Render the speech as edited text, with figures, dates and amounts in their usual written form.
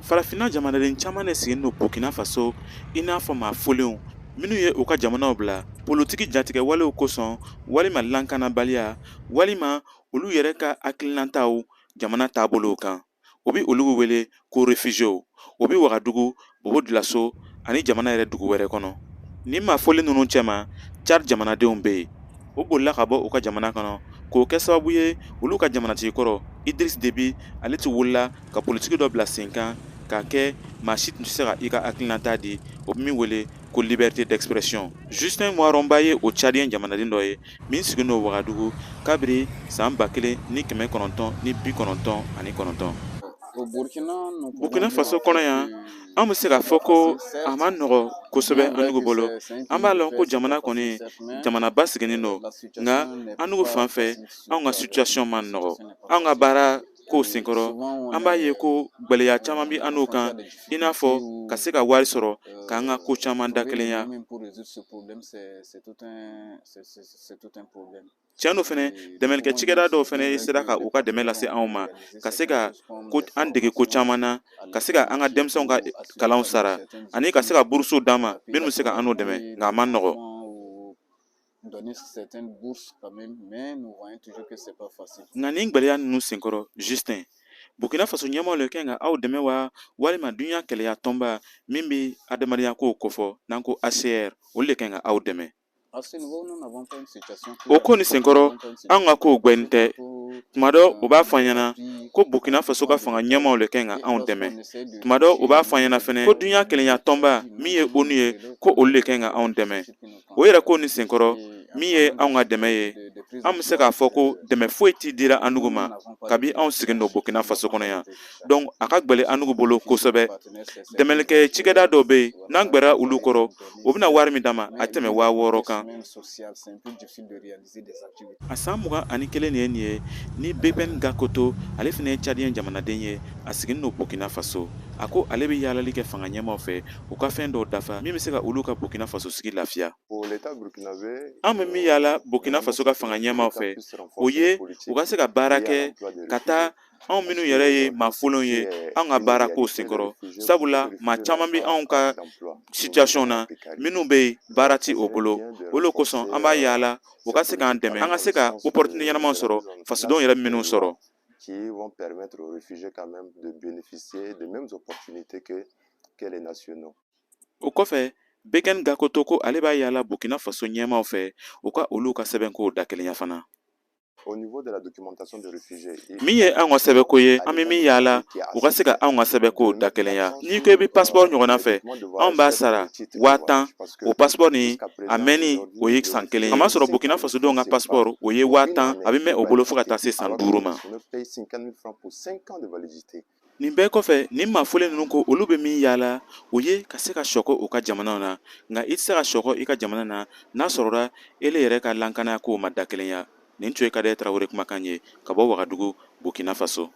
Farafina jamanaden caman de sigilen don Burkina Faso i n'a fɔ maa folenw minnu ye u ka jamanaw bila politiki jatigɛ walew kosɔn walima lankanabaliya walima olu yɛrɛ ka hakilinataw jamana taabolow kan. O bi olu wele ko réfugiés o bi Wagadugu, Bobo Dioulasso ani jamana yɛrɛ dugu wɛrɛ kɔnɔ. Ni maa folen ninnu cɛma Tchad jamanadenw bɛ yen. O bolila ka bɔ u ka jamana kɔnɔ k'o kɛ sababu ye olu ka jamanatigi kɔrɔ Idriss Déby ale tun wulila ka politiki dɔ bila sen kan k'a kɛ maa si tun tɛ se ka i ka hakilinata di o bɛ min wele ko liberté d'expression. Justin Muharonba ye o Tchadien jamanaden dɔ ye min sigilen don Wagadugu kabiri san 1999. Burkina Faso kɔnɔ yan an bɛ se k'a fɔ ko a ma nɔgɔ kosɛbɛ anugu bolo. An b'a lɔn ko jamana kɔni jamanaba sigilen don nka anugu fan fɛ anw ka situation ma nɔgɔ. Anw ka baara ko senkɔrɔ an b'a ye ko gɛlɛya caman bi an n'u kan i n'a fɔ ka se ka wari sɔrɔ k'an ka ko caman dakelenya. Tiɲɛ do fɛnɛ dɛmɛlikɛ cikɛda dɔw fɛnɛ sera ka u ka dɛmɛ lase anw ma ka se ka an dege ko caman na ka se ka an ka denmisɛnw ka kalanw sara ani ka se ka burusiw d'an ma minnu bɛ se ka an n'u dɛmɛ nka a ma nɔgɔ. Nka nin gɛlɛya ninnu senkɔrɔ Justin Burkina Faso ɲɛmaaw le kan ka aw dɛmɛ wa walima dunya kɛlɛya tɔnba min bɛ adamadenya kow kofɔ n'an ko ACR olu le kan ka aw dɛmɛ. O ko ni senkɔrɔ an ka kow gwɛnnen tɛ. Tuma dɔ u b'a fɔ an ɲɛna ko Burkina Faso ka fanga ɲɛmaaw le kan ka anw dɛmɛ. Tuma dɔ u b'a fɔ an ɲɛna fɛnɛ ko dunya kɛlɛya tɔnba min ye ONU ye ko olu le kan ka anw dɛmɛ. O yɛrɛ ko ni senkɔrɔ min ye anw ka dɛmɛ ye an bɛ se k'a fɔ ko dɛmɛ foyi t'i dira anugu ma kabi anw sigilen don Burkina Faso kɔnɔ yan. Donc a ka gwɛlɛ anugu bolo kosɛbɛ. Dɛmɛlikɛ cikɛda dɔw bɛ yen n'an gwɛra olu kɔrɔ o bɛna wari min d'an ma a tɛmɛ 6000 kan. A san 21 de ye nin ye ni BPN Gakoto ale fana ye Tchadien jamanaden ye a sigilen don Burkina Faso. A ko ale bɛ yaalali kɛ fanga ɲɛmaaw fɛ u ka fɛn dɔw dafa min bɛ se ka olu ka Burkina Faso sigi lafiya. An bɛ min yaala Burkina Faso ka fanga ɲɛmaaw fɛ o ye u ka se ka baara kɛ ka taa anw minnu yɛrɛ ye maa folenw ye anw ka baara kow senkɔrɔ sabula maa caman bɛ anw ka situation na minnu bɛ yen baara ti o bolo olu kosɔn an b'a yaala u ka se k'an dɛmɛ an ka se ka opportunité ɲɛnamaw sɔrɔ fasodenw yɛrɛ minnu sɔrɔ. Qui vont permettre aux réfugiés quand même de bénéficier des mêmes opportunités que les nationaux. O kɔfɛ BPN Gakoto ko ale b'a yaala Burkina Faso ɲɛmaaw fɛ u ka olu ka sɛbɛnkow dakelenya fana. Au niveau de la documentation des réfugiés, min ye anw ka sɛbɛnko ye an bɛ min yaala u ka se ka anw ka sɛbɛnkow dakelenya. N'i ko i bɛ passeport ɲɔgɔnna fɛ anw b'a sara 5000 o passeport nin a mɛnni o ye san 1 a ma sɔrɔ Burkina Faso denw ka passeport o ye 5000 a bɛ mɛn o bolo fo ka taa se san 5 ma. Nin bɛɛ kɔfɛ nin maa folen ninnu ko olu bɛ min yaala o ye ka se ka sɔkɔ u ka jamanaw na nka i tɛ se ka sɔkɔ i ka jamana na n'a sɔrɔla ele yɛrɛ ka lankanaya kow ma dakelenya. Nin tun ye Kade Tarawele kumakan ye ka bɔ Wagadugu Burkina Faso.